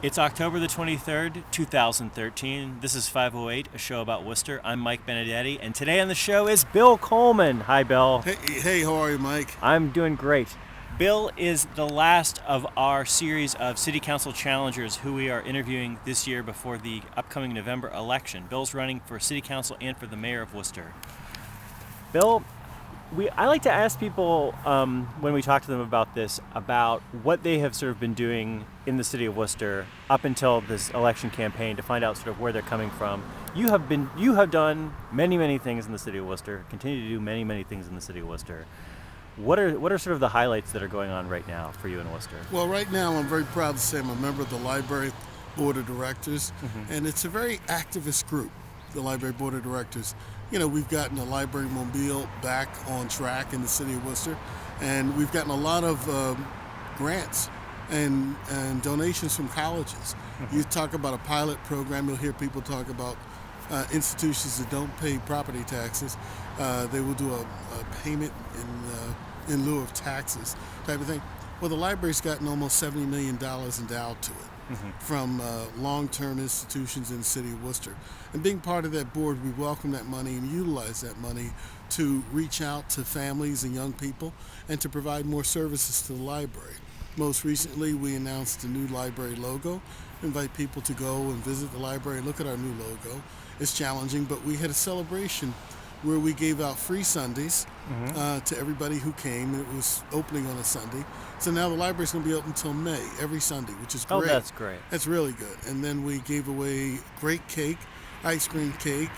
It's October the 23rd, 2013. This is 508, a show about Worcester. I'm Mike Benedetti, and today on the show is Bill Coleman. Hi, Bill. Hey, how are you, Mike? I'm doing great. Bill is the last of our series of city council challengers who we are interviewing this year before the upcoming November election. Bill's running for city council and for the mayor of Worcester. Bill, I like to ask people when we talk to them about this, about what they have sort of been doing in the city of Worcester up until this election campaign, to find out sort of where they're coming from. You have done many things in the city of Worcester, continue to do many things in the city of Worcester. What are sort of the highlights that are going on right now for you in Worcester? Well, right now I'm very proud to say I'm a member of the library board of directors, and it's a very activist group, the library board of directors. You know, we've gotten the library mobile back on track in the city of Worcester, and we've gotten a lot of grants and donations from colleges. You talk about a pilot program, you'll hear people talk about institutions that don't pay property taxes. They will do a payment in lieu of taxes type of thing. Well, the library's gotten almost $70 million endowed to it from long-term institutions in the city of Worcester. And being part of that board, we welcome that money and utilize that money to reach out to families and young people and to provide more services to the library. Most recently, we announced a new library logo. Invite people to go and visit the library and look at our new logo. It's challenging, but we had a celebration where we gave out free Sundays to everybody who came. It was opening on a Sunday. So now the library's going to be open until May, every Sunday, which is great. Oh, that's great. That's really good. And then we gave away great cake, ice cream cake,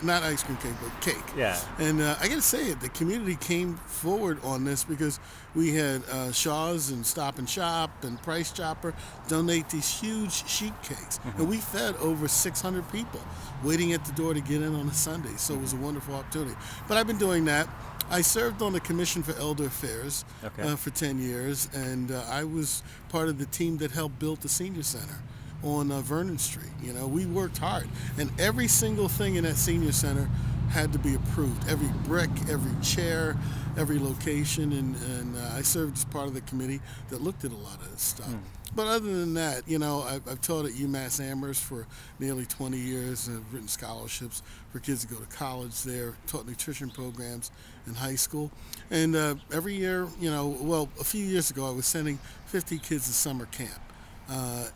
not ice cream cake, but cake. Yeah. And I got to say it, the community came forward on this because we had Shaw's and Stop and Shop and Price Chopper donate these huge sheet cakes. And we fed over 600 people waiting at the door to get in on a Sunday. So it was a wonderful opportunity. But I've been doing that. I served on the Commission for Elder Affairs for 10 years, and I was part of the team that helped build the Senior Center on Vernon Street. You know, we worked hard, and every single thing in that Senior Center had to be approved. Every brick, every chair, every location, and I served as part of the committee that looked at a lot of this stuff. But other than that, you know, I've taught at UMass Amherst for nearly 20 years and I've written scholarships for kids to go to college there, taught nutrition programs in high school. And every year, you know, well, a few years ago, I was sending 50 kids to summer camp.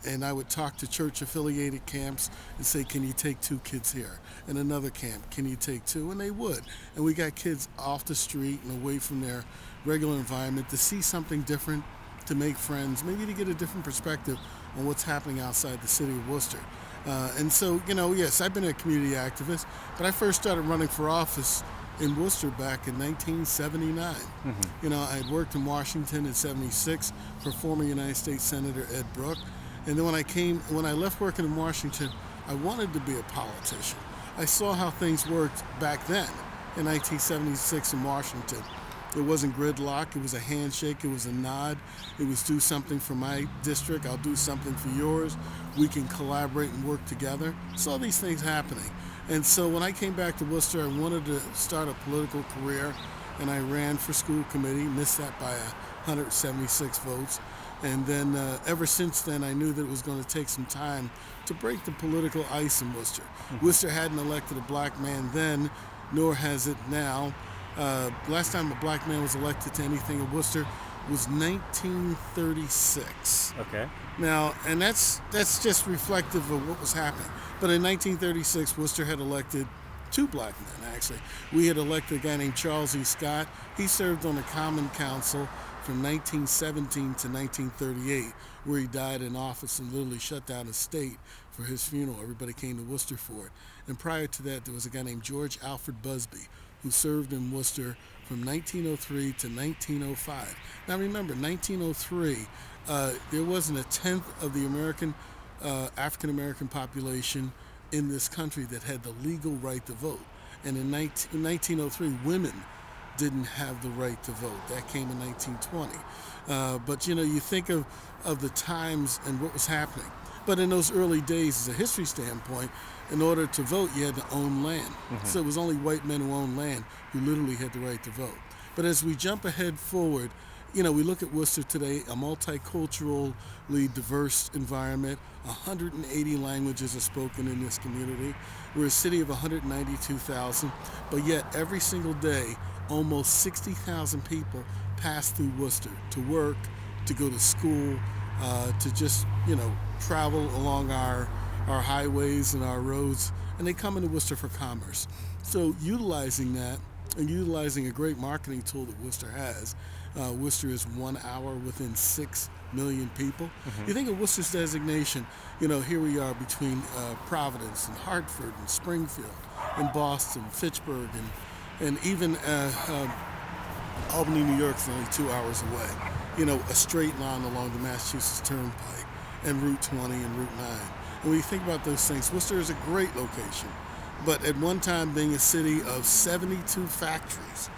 And I would talk to church-affiliated camps and say, can you take 2 kids here? And another camp, can you take 2? And they would. And we got kids off the street and away from their regular environment to see something different, to make friends, maybe to get a different perspective on what's happening outside the city of Worcester. And so, you know, yes, I've been a community activist, but I first started running for office in Worcester back in 1979. You know, I had worked in Washington in 76 for former United States Senator Ed Brooke. And then when I left working in Washington, I wanted to be a politician. I saw how things worked back then in 1976 in Washington. It wasn't gridlock, it was a handshake, it was a nod. It was do something for my district, I'll do something for yours. We can collaborate and work together. Saw these things happening. And so when I came back to Worcester, I wanted to start a political career, and I ran for school committee, missed that by 176 votes. And then ever since then, I knew that it was going to take some time to break the political ice in Worcester. Worcester hadn't elected a black man then, nor has it now. Last time a black man was elected to anything in Worcester was 1936. Okay. Now, and that's just reflective of what was happening. But in 1936, Worcester had elected 2 black men, actually. We had elected a guy named Charles E. Scott. He served on the Common Council from 1917 to 1938, where he died in office and literally shut down the state for his funeral. Everybody came to Worcester for it. And prior to that, there was a guy named George Alfred Busby, who served in Worcester from 1903 to 1905. Now remember, 1903, there wasn't a tenth of the African-American population in this country that had the legal right to vote. And in 1903, women didn't have the right to vote. That came in 1920. But you know, you think of the times and what was happening. But in those early days, as a history standpoint, in order to vote, you had to own land. So it was only white men who owned land who literally had the right to vote. But as we jump ahead forward, We look at Worcester today, a multiculturally diverse environment. 180 languages are spoken in this community. We're a city of 192,000, but yet every single day, almost 60,000 people pass through Worcester to work, to go to school, to just, travel along our highways and our roads, and they come into Worcester for commerce. So utilizing that and utilizing a great marketing tool that Worcester has, Worcester is 1 hour within 6 million people. You think of Worcester's designation, here we are between Providence and Hartford and Springfield and Boston, Fitchburg, and even Albany, New York is only 2 hours away. A straight line along the Massachusetts Turnpike and Route 20 and Route 9. And when you think about those things, Worcester is a great location, but at one time being a city of 72 factories.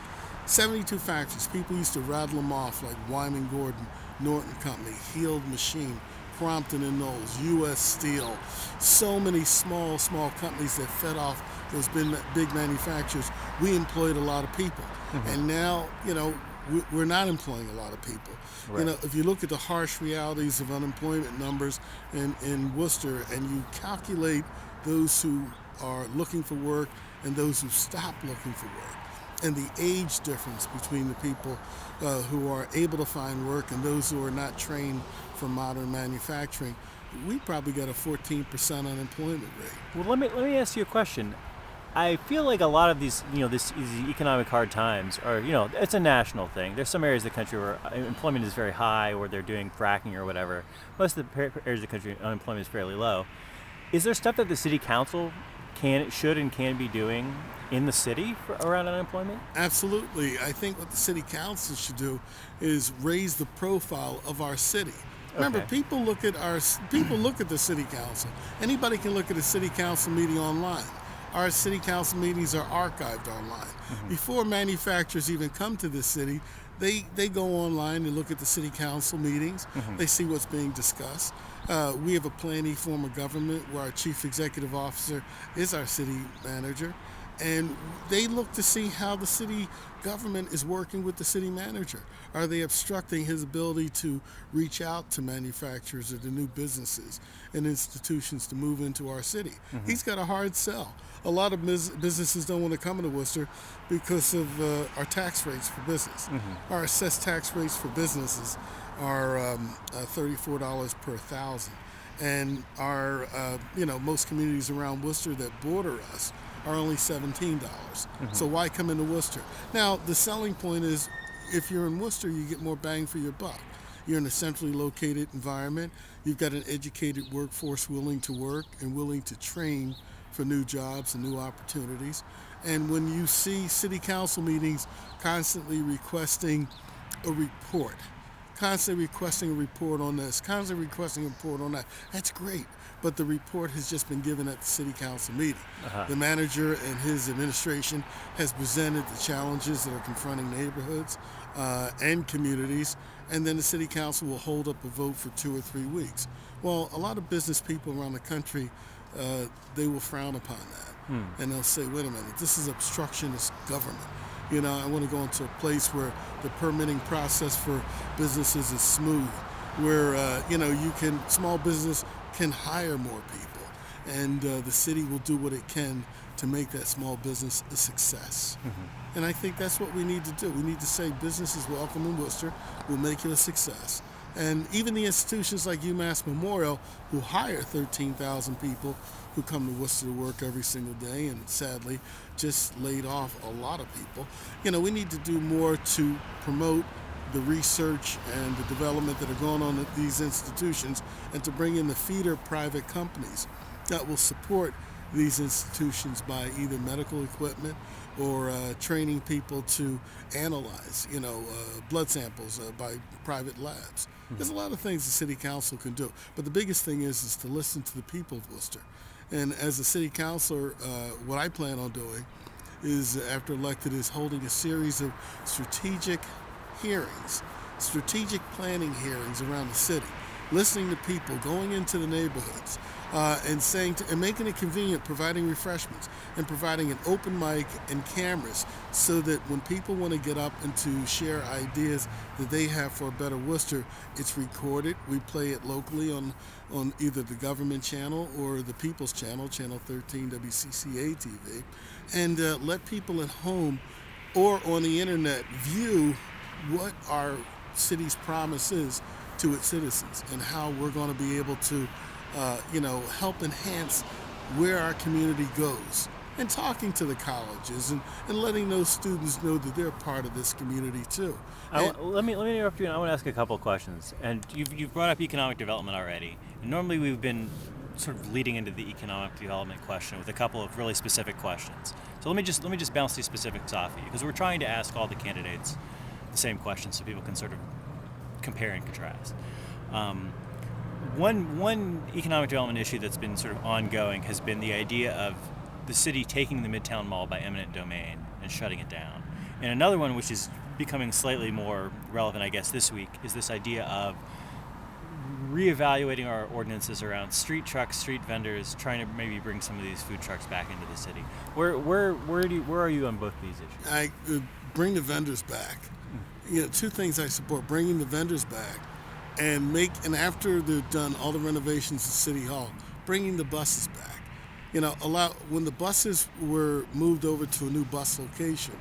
72 factories. People used to rattle them off like Wyman Gordon, Norton Company, Heald Machine, Crompton and Knowles, U.S. Steel. So many small companies that fed off those big manufacturers. We employed a lot of people. And now, we're not employing a lot of people. Right. If you look at the harsh realities of unemployment numbers in Worcester and you calculate those who are looking for work and those who stop looking for work, and the age difference between the people who are able to find work and those who are not trained for modern manufacturing, we probably got a 14% unemployment rate. Well, let me ask you a question. I feel like a lot of these, these economic hard times are, it's a national thing. There's some areas of the country where employment is very high, or they're doing fracking or whatever. Most of the areas of the country, unemployment is fairly low. Is there stuff that the city council should and can be doing in the city around unemployment? Absolutely. I think what the city council should do is raise the profile of our city. Remember, Okay. people look at the city council. Anybody can look at a city council meeting online. Our city council meetings are archived online. Before manufacturers even come to the city, they go online and look at the city council meetings. They see what's being discussed. We have a planning form of government where our chief executive officer is our city manager. And they look to see how the city government is working with the city manager. Are they obstructing his ability to reach out to manufacturers or to new businesses and institutions to move into our city? He's got a hard sell. A lot of businesses don't want to come into Worcester because of our tax rates for business. Our assessed tax rates for businesses are $34 per thousand. And our, most communities around Worcester that border us are only $17. So why come into Worcester? Now, the selling point is if you're in Worcester, you get more bang for your buck. You're in a centrally located environment. You've got an educated workforce willing to work and willing to train for new jobs and new opportunities. And when you see city council meetings constantly requesting a report, constantly requesting a report on this, constantly requesting a report on that, that's great. But the report has just been given at the city council meeting. The manager and his administration has presented the challenges that are confronting neighborhoods and communities, and then the city council will hold up a vote for 2 or 3 weeks. Well, a lot of business people around the country, they will frown upon that. And they'll say, wait a minute, this is obstructionist government. I want to go into a place where the permitting process for businesses is smooth, where, small business can hire more people, and the city will do what it can to make that small business a success. And I think that's what we need to do. We need to say business is welcome in Worcester, we'll make it a success. And even the institutions like UMass Memorial, who hire 13,000 people who come to Worcester to work every single day and sadly just laid off a lot of people, we need to do more to promote the research and the development that are going on at these institutions, and to bring in the feeder private companies that will support these institutions by either medical equipment or training people to analyze, blood samples by private labs. There's a lot of things the city council can do, but the biggest thing is to listen to the people of Worcester. And as a city councilor, what I plan on doing is, after elected, is holding a series of strategic hearings, strategic planning hearings around the city, listening to people, going into the neighborhoods, and and making it convenient, providing refreshments, and providing an open mic and cameras so that when people want to get up and to share ideas that they have for a better Worcester, it's recorded. We play it locally on either the government channel or the People's Channel, Channel 13 WCCA TV, and let people at home or on the internet view what our city's promise is to its citizens and how we're going to be able to, help enhance where our community goes. And talking to the colleges and letting those students know that they're part of this community too. Let me interrupt you, and I want to ask a couple of questions. And you've brought up economic development already. And normally we've been sort of leading into the economic development question with a couple of really specific questions. So let me just bounce these specifics off of you, because we're trying to ask all the candidates the same questions so people can sort of compare and contrast. One economic development issue that's been sort of ongoing has been the idea of the city taking the Midtown Mall by eminent domain and shutting it down. And another one, which is becoming slightly more relevant, I guess, this week, is this idea of reevaluating our ordinances around street trucks, street vendors, trying to maybe bring some of these food trucks back into the city. Where are you on both these issues? I bring the vendors back. Two things I support: bringing the vendors back, and after they're done all the renovations at City Hall, bringing the buses back. When the buses were moved over to a new bus location,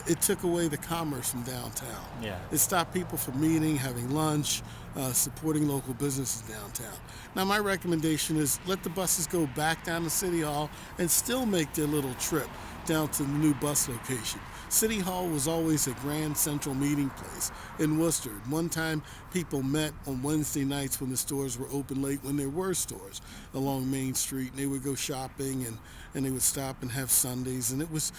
it took away the commerce from downtown. Yeah. It stopped people from meeting, having lunch, supporting local businesses downtown. Now, my recommendation is let the buses go back down to City Hall and still make their little trip down to the new bus location. City Hall was always a grand central meeting place in Worcester. One time, people met on Wednesday nights when the stores were open late, when there were stores along Main Street, and they would go shopping and they would stop and have Sundays, and it was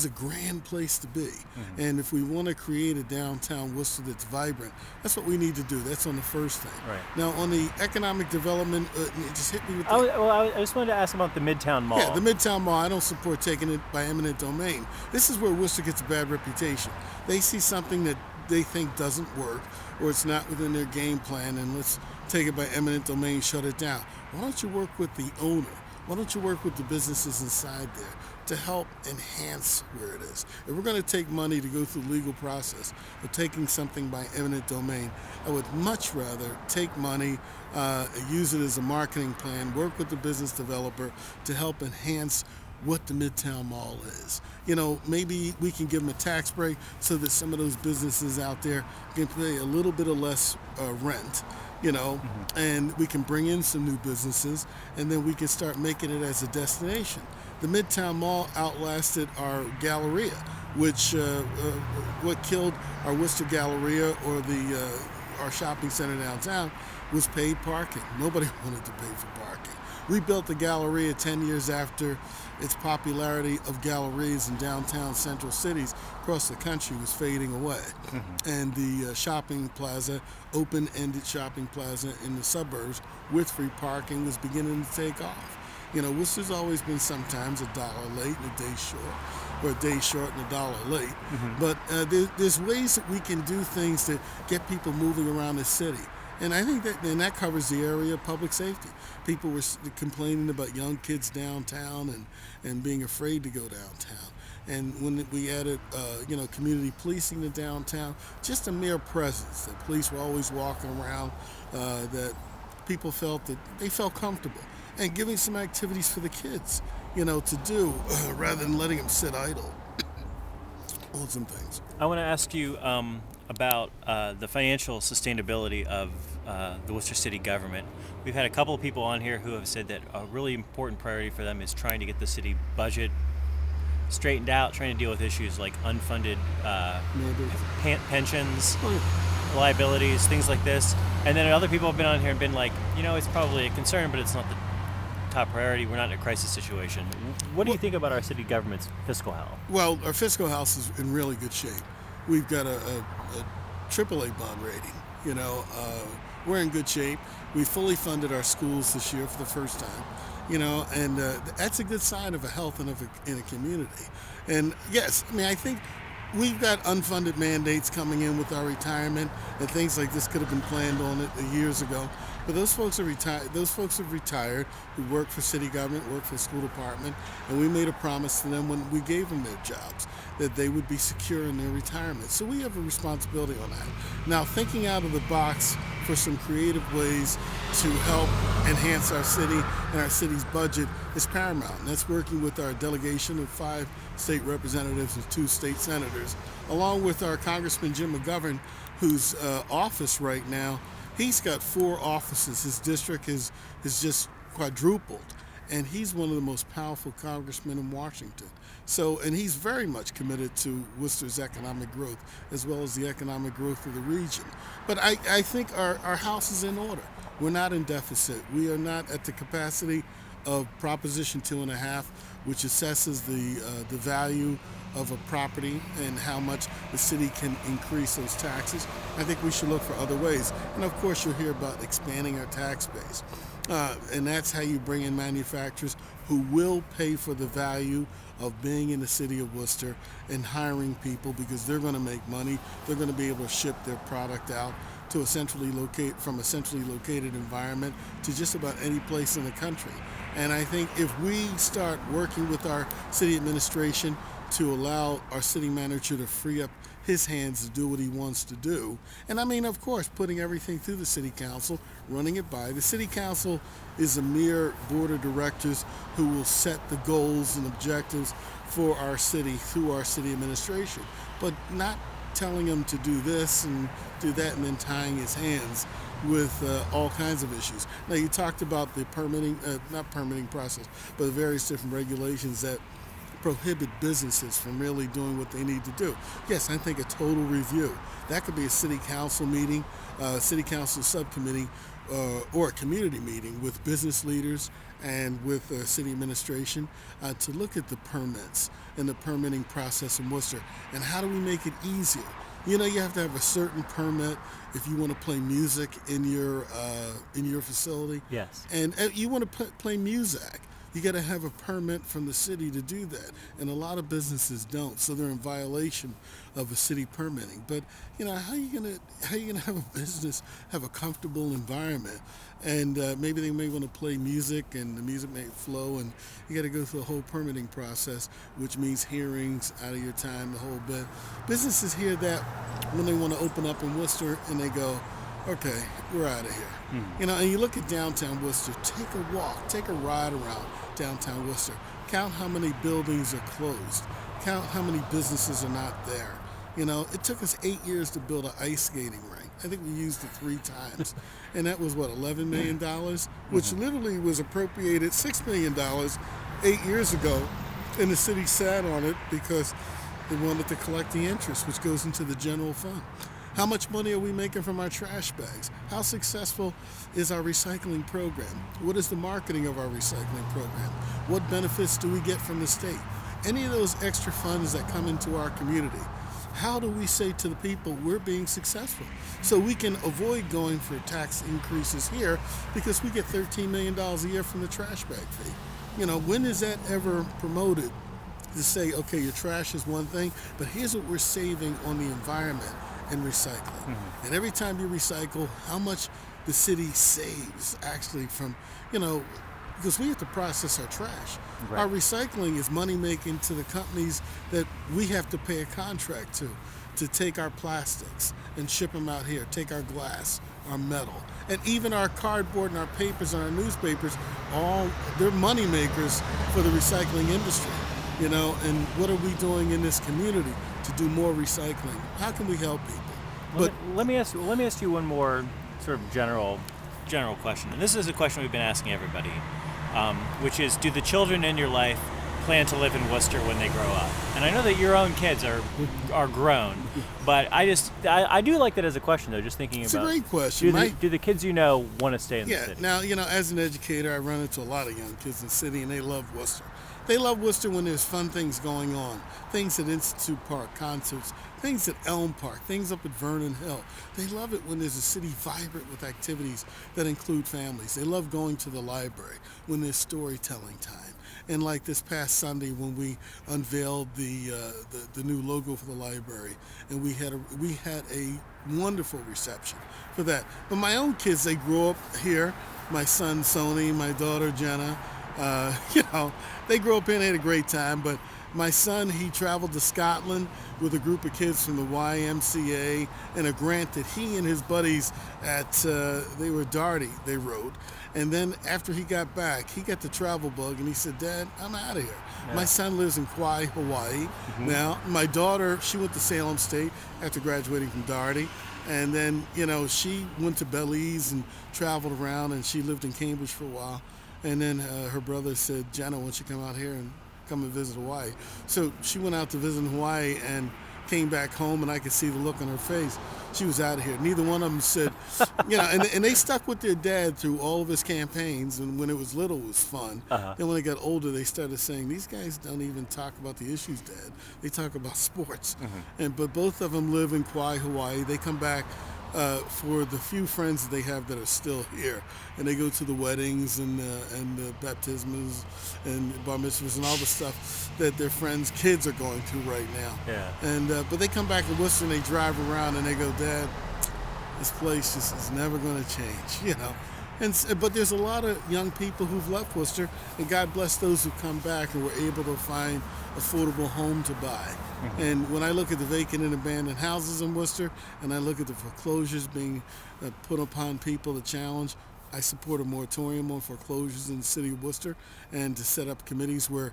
a grand place to be. Mm-hmm. And if we want to create a downtown Worcester that's vibrant, that's what we need to do. That's on the first thing. Right. Now, on the economic development, just hit me with that. I just wanted to ask about the Midtown Mall. Yeah, the Midtown Mall, I don't support taking it by eminent domain. This is where Worcester gets a bad reputation. They see something that they think doesn't work, or it's not within their game plan, and let's take it by eminent domain, shut it down. Why don't you work with the owner? Why don't you work with the businesses inside there to help enhance where it is? If we're going to take money to go through the legal process of taking something by eminent domain, I would much rather take money, use it as a marketing plan, work with the business developer to help enhance what the Midtown Mall is. Maybe we can give them a tax break so that some of those businesses out there can pay a little bit of less rent, Mm-hmm. and we can bring in some new businesses, and then we can start making it as a destination. The Midtown Mall outlasted our Galleria, which what killed our Worcester Galleria or our shopping center downtown was paid parking. Nobody wanted to pay for parking. We built the Galleria 10 years after its popularity of gallerias in downtown central cities across the country was fading away. Mm-hmm. And the shopping plaza, open-ended shopping plaza in the suburbs with free parking was beginning to take off. Worcester's always been sometimes $1 late and a day short, or a day short and $1 late. Mm-hmm. But there's ways that we can do things that get people moving around the city. And I think that covers the area of public safety. People were complaining about young kids downtown and being afraid to go downtown. And when we added, community policing to downtown, just a mere presence that police were always walking around, that people felt that they felt comfortable, and giving some activities for the kids, to do rather than letting them sit idle. All some things. I want to ask you about the financial sustainability of the Worcester City government. We've had a couple of people on here who have said that a really important priority for them is trying to get the city budget straightened out, trying to deal with issues like unfunded pensions, liabilities, things like this. And then other people have been on here and been like, it's probably a concern, but it's not the top priority. We're not in a crisis situation. What do you think about our city government's fiscal health? Well, our fiscal health is in really good shape. We've got a AAA bond rating. We're in good shape. We fully funded our schools this year for the first time. And that's a good sign of a health in a community. And yes, I think we've got unfunded mandates coming in with our retirement, and things like this could have been planned on it years ago. But those folks are retired. Those folks have retired who work for city government, work for the school department, and we made a promise to them when we gave them their jobs that they would be secure in their retirement. So we have a responsibility on that. Now, thinking out of the box for some creative ways to help enhance our city and our city's budget is paramount. And that's working with our delegation of 5 state representatives and 2 state senators, along with our Congressman Jim McGovern, whose office right now, he's got 4 offices. His district is just quadrupled, and he's one of the most powerful congressmen in Washington. So, and he's very much committed to Worcester's economic growth as well as the economic growth of the region. But I think our house is in order. We're not in deficit. We are not at the capacity of Proposition 2.5, which assesses the value of a property and how much the city can increase those taxes. I think we should look for other ways. And of course, you'll hear about expanding our tax base. And that's how you bring in manufacturers who will pay for the value of being in the city of Worcester and hiring people, because they're going to make money. They're going to be able to ship their product out to a centrally located environment to just about any place in the country. And I think if we start working with our city administration to allow our city manager to free up his hands to do what he wants to do. And I mean, of course, putting everything through the city council, running it by. The city council is a mere board of directors who will set the goals and objectives for our city through our city administration, but not telling him to do this and do that and then tying his hands with all kinds of issues. Now, you talked about the not permitting process, but the various different regulations that prohibit businesses from really doing what they need to do. Yes, I think a total review. That could be a city council meeting, city council subcommittee, or a community meeting with business leaders and with city administration to look at the permits and the permitting process in Worcester and how do we make it easier. You know, you have to have a certain permit if you want to play music in your facility. Yes. And you want to play music. You got to have a permit from the city to do that, and a lot of businesses don't, so they're in violation of a city permitting. But you know, how you gonna have a business have a comfortable environment, and maybe they may want to play music, and the music may flow, and you got to go through a whole permitting process, which means hearings out of your time, the whole bit. Businesses hear that when they want to open up in Worcester, and they go, okay, we're out of here. You know, and you look at downtown Worcester, take a walk, take a ride around downtown Worcester. Count how many buildings are closed. Count how many businesses are not there. You know, it took us 8 years to build an ice skating rink. I think we used it 3 times. And that was, what, $11 million? Which literally was appropriated $6 million 8 years ago. And the city sat on it because they wanted to collect the interest, which goes into the general fund. How much money are we making from our trash bags? How successful is our recycling program? What is the marketing of our recycling program? What benefits do we get from the state? Any of those extra funds that come into our community, how do we say to the people we're being successful? So we can avoid going for tax increases here because we get $13 million a year from the trash bag fee. You know, when is that ever promoted to say, okay, your trash is one thing, but here's what we're saving on the environment and recycling. And every time you recycle, how much the city saves actually from, you know, because we have to process our trash. Right. Our recycling is money making to the companies that we have to pay a contract to take our plastics and ship them out here, take our glass, our metal, and even our cardboard and our papers and our newspapers, they're money makers for the recycling industry. You know, and what are we doing in this community to do more recycling? How can we help people? Let me ask you one more sort of general question, and this is a question we've been asking everybody, which is: do the children in your life plan to live in Worcester when they grow up? And I know that your own kids are grown, but I do like that as a question though. Just thinking it's about a great question. Do the kids you know want to stay in the city? Now, you know, as an educator, I run into a lot of young kids in the city, and they love Worcester. They love Worcester when there's fun things going on, things at Institute Park, concerts, things at Elm Park, things up at Vernon Hill. They love it when there's a city vibrant with activities that include families. They love going to the library when there's storytelling time. And like this past Sunday when we unveiled the new logo for the library, and we had a wonderful reception for that. But my own kids, they grew up here. My son Sony, my daughter Jenna, they grew up here and they had a great time. But my son, he traveled to Scotland with a group of kids from the YMCA and a grant that he and his buddies they were Darty, they rode. And then after he got back, he got the travel bug and he said, Dad, I'm out of here. Yeah. My son lives in Kauai, Hawaii. Now. My daughter, she went to Salem State after graduating from Darty. And then, she went to Belize and traveled around, and she lived in Cambridge for a while. And then her brother said, Jenna, why don't you come out here and come and visit Hawaii? So she went out to visit Hawaii and came back home, and I could see the look on her face. She was out of here. Neither one of them said, and they stuck with their dad through all of his campaigns, and when it was little, it was fun. Then when they got older, they started saying, these guys don't even talk about the issues, Dad. They talk about sports. But both of them live in Kauai, Hawaii. They come back for the few friends that they have that are still here, and they go to the weddings and the baptisms and bar mitzvahs and all the stuff that their friends' kids are going through right now. Yeah. And but they come back to Worcester and they drive around and they go, Dad, this place just is never going to change, But there's a lot of young people who've left Worcester, and God bless those who come back and were able to find affordable home to buy. And when I look at the vacant and abandoned houses in Worcester, and I look at the foreclosures being put upon people to challenge, I support a moratorium on foreclosures in the city of Worcester, and to set up committees where,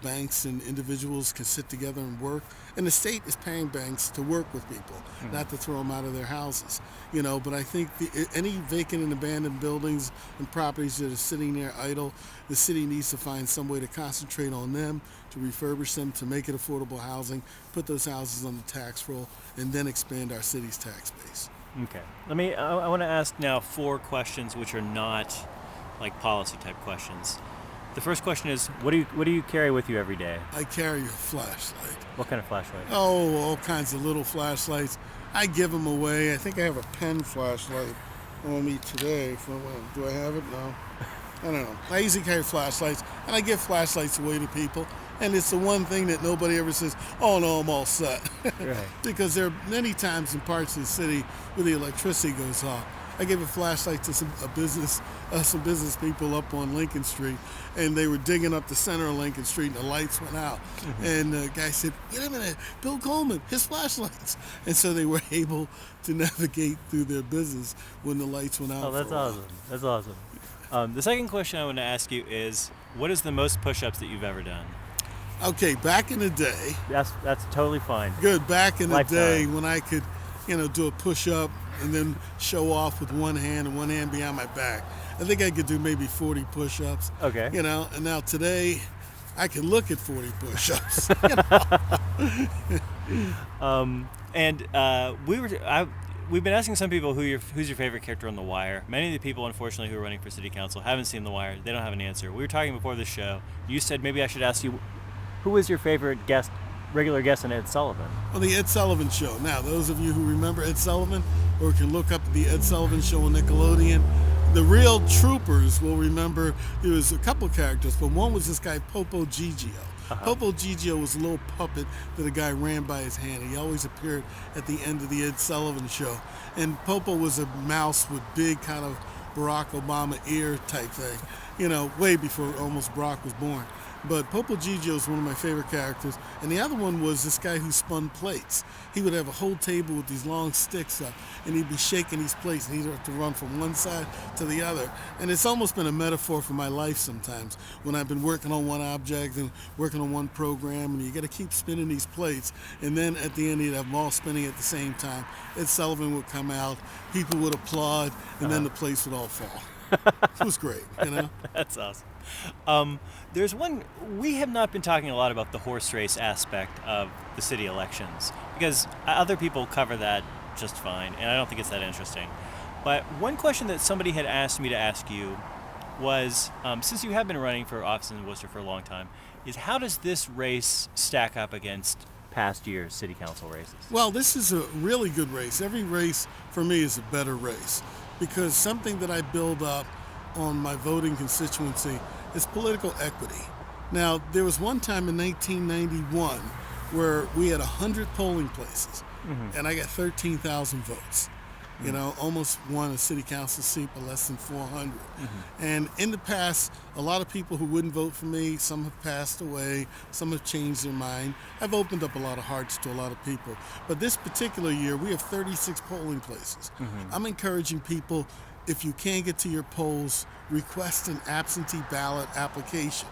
banks and individuals can sit together and work. And the state is paying banks to work with people, not to throw them out of their houses. But I think any vacant and abandoned buildings and properties that are sitting there idle, the city needs to find some way to concentrate on them, to refurbish them, to make it affordable housing, put those houses on the tax roll, and then expand our city's tax base. Okay. I want to ask now 4 questions which are not like policy type questions. The first question is, what do you carry with you every day? I carry a flashlight. What kind of flashlight? Oh, all kinds of little flashlights. I give them away. I think I have a pen flashlight on me today. Do I have it? No. I don't know. I usually carry flashlights, and I give flashlights away to people. And it's the one thing that nobody ever says, oh, no, I'm all set. Right. Because there are many times in parts of the city where the electricity goes off. I gave a flashlight to some business people up on Lincoln Street, and they were digging up the center of Lincoln Street, and the lights went out. And the guy said, wait a minute, Bill Coleman, his flashlights. And so they were able to navigate through their business when the lights went out. Oh, that's awesome. That's awesome. The second question I want to ask you is, what is the most push-ups that you've ever done? Okay, back in the day. That's totally fine. Good. Back in the Lifetime. day when I could, do a push-up and then show off with one hand and one hand behind my back. I think I could do maybe 40 push-ups. Okay. And now today I can look at 40 push-ups. We've been asking some people who's your favorite character on The Wire. Many of the people, unfortunately, who are running for city council haven't seen The Wire. They don't have an answer. We were talking before the show. You said maybe I should ask you, who is your favorite regular guest on Ed Sullivan? Well, the Ed Sullivan Show. Now, those of you who remember Ed Sullivan or can look up the Ed Sullivan Show on Nickelodeon, the real troopers will remember there was a couple characters, but one was this guy, Popo Gigio. Popo Gigio was a little puppet that a guy ran by his hand. He always appeared at the end of the Ed Sullivan Show. And Popo was a mouse with big kind of Barack Obama ear type thing, way before almost Barack was born. But Popo Gigio is one of my favorite characters. And the other one was this guy who spun plates. He would have a whole table with these long sticks up, and he'd be shaking these plates, and he'd have to run from one side to the other. And it's almost been a metaphor for my life sometimes, when I've been working on one object and working on one program, and you got to keep spinning these plates. And then at the end, you'd have them all spinning at the same time. Ed Sullivan would come out, people would applaud, and then the plates would all fall. It was great, That's awesome. There's one, we have not been talking a lot about the horse race aspect of the city elections because other people cover that just fine, and I don't think it's that interesting. But one question that somebody had asked me to ask you was, since you have been running for office in Worcester for a long time, is how does this race stack up against past year's city council races? Well, this is a really good race. Every race for me is a better race because something that I build up on my voting constituency is political equity. Now, there was one time in 1991 where we had 100 polling places. and I got 13,000 votes. You know, almost won a city council seat, but less than 400. And in the past, a lot of people who wouldn't vote for me, some have passed away, some have changed their mind. I've opened up a lot of hearts to a lot of people. But this particular year, we have 36 polling places. I'm encouraging people, if you can't get to your polls, request an absentee ballot application.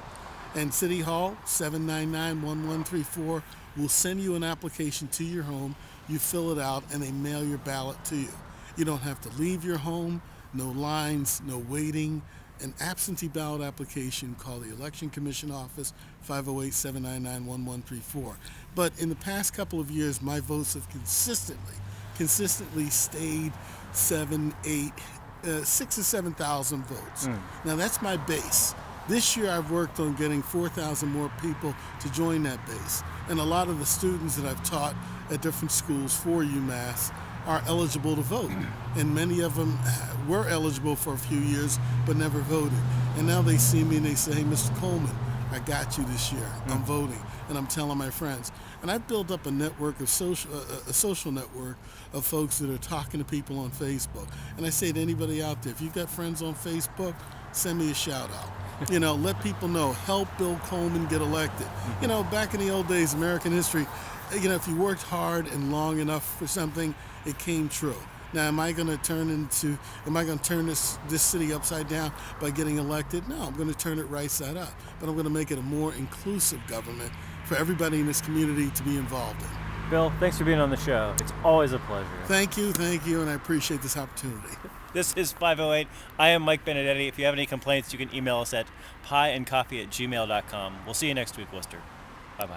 And City Hall, 799-1134, will send you an application to your home. You fill it out, and they mail your ballot to you. You don't have to leave your home, no lines, no waiting. An absentee ballot application, call the Election Commission office, 508-799-1134. But in the past couple of years, my votes have consistently stayed 6,000 or 7,000 votes. Now that's my base. This year I've worked on getting 4,000 more people to join that base. And a lot of the students that I've taught at different schools for UMass are eligible to vote. And many of them were eligible for a few years but never voted. And now they see me and they say, hey, Mr. Coleman, I got you this year. I'm voting. And I'm telling my friends. And I've built up a network of a social network of folks that are talking to people on Facebook. And I say to anybody out there, if you've got friends on Facebook, send me a shout out. You know, let people know, help Bill Coleman get elected. You know, back in the old days, American history, you know, if you worked hard and long enough for something, it came true. Now, am I going to turn this city upside down by getting elected? No, I'm going to turn it right side up. But I'm going to make it a more inclusive government for everybody in this community to be involved in. Bill, thanks for being on the show. It's always a pleasure. Thank you, and I appreciate this opportunity. This is 508. I am Mike Benedetti. If you have any complaints, you can email us at pieandcoffee@gmail.com. We'll see you next week, Worcester. Bye-bye.